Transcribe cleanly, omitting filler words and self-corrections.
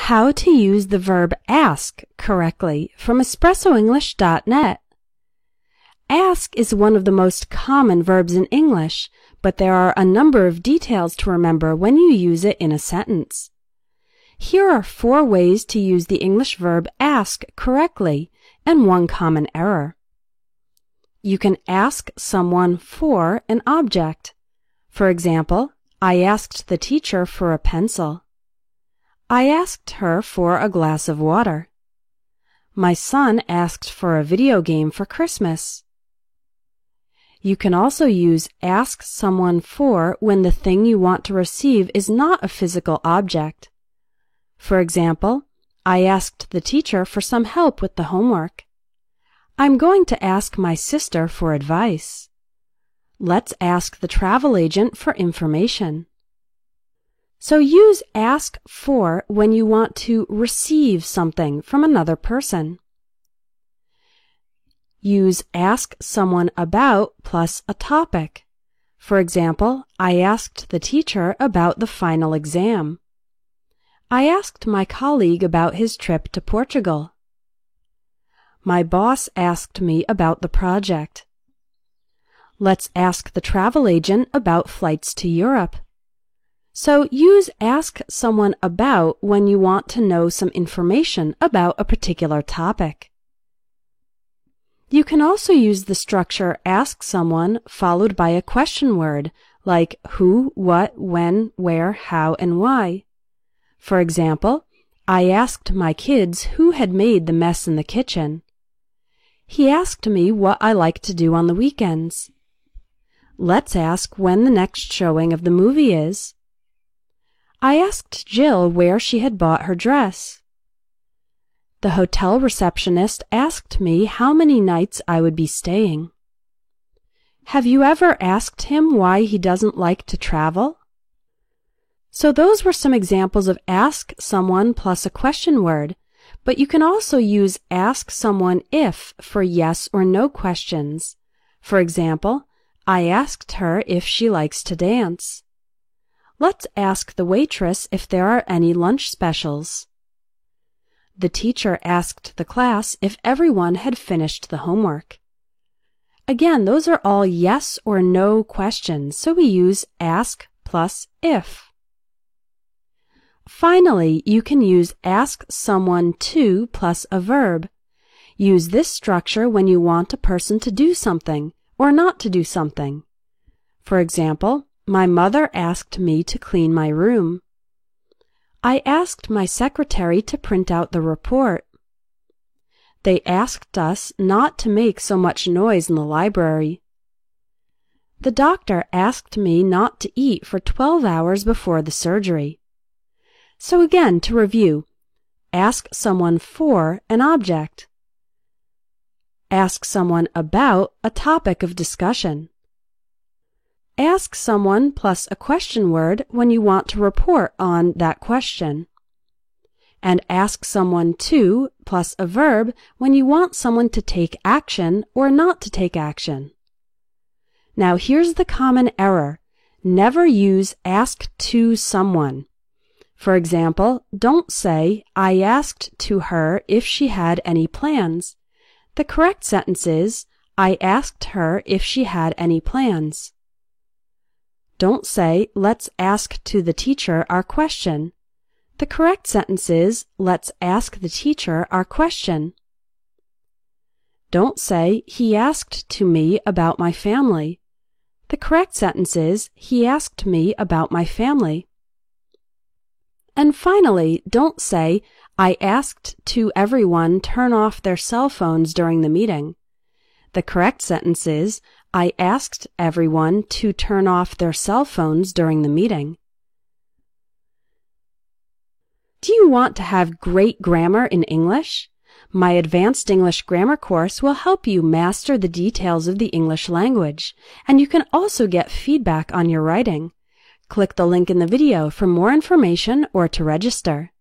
How to use the verb ask correctly from espressoenglish.net. Ask is one of the most common verbs in English, but there are a number of details to remember when you use it in a sentence. Here are 4 ways to use the English verb ask correctly and one common error. You can ask someone for an object. For example, I asked the teacher for a pencil. I asked her for a glass of water. My son asked for a video game for Christmas. You can also use ask someone for when the thing you want to receive is not a physical object. For example, I asked the teacher for some help with the homework. I'm going to ask my sister for advice. Let's ask the travel agent for information. So use ask for when you want to receive something from another person. Use ask someone about plus a topic. For example, I asked the teacher about the final exam. I asked my colleague about his trip to Portugal. My boss asked me about the project. Let's ask the travel agent about flights to Europe. So use ask someone about when you want to know some information about a particular topic. You can also use the structure ask someone followed by a question word like who, what, when, where, how, and why. For example, I asked my kids who had made the mess in the kitchen. He asked me what I like to do on the weekends. Let's ask when the next showing of the movie is. I asked Jill where she had bought her dress. The hotel receptionist asked me how many nights I would be staying. Have you ever asked him why he doesn't like to travel? So those were some examples of ask someone plus a question word, but you can also use ask someone if for yes or no questions. For example, I asked her if she likes to dance. Let's ask the waitress if there are any lunch specials. The teacher asked the class if everyone had finished the homework. Again, those are all yes or no questions, so we use ask plus if. Finally, you can use ask someone to plus a verb. Use this structure when you want a person to do something or not to do something. For example, my mother asked me to clean my room. I asked my secretary to print out the report. They asked us not to make so much noise in the library. The doctor asked me not to eat for 12 hours before the surgery. So again, to review, ask someone for an object. Ask someone about a topic of discussion. Ask someone plus a question word when you want to report on that question. And ask someone to plus a verb when you want someone to take action or not to take action. Now here's the common error. Never use ask to someone. For example, don't say, I asked to her if she had any plans. The correct sentence is, I asked her if she had any plans. Don't say, let's ask to the teacher our question. The correct sentence is, let's ask the teacher our question. Don't say, he asked to me about my family. The correct sentence is, he asked me about my family. And finally, don't say, I asked to everyone turn off their cell phones during the meeting. The correct sentence is, I asked everyone to turn off their cell phones during the meeting. Do you want to have great grammar in English? My Advanced English Grammar course will help you master the details of the English language, and you can also get feedback on your writing. Click the link in the video for more information or to register.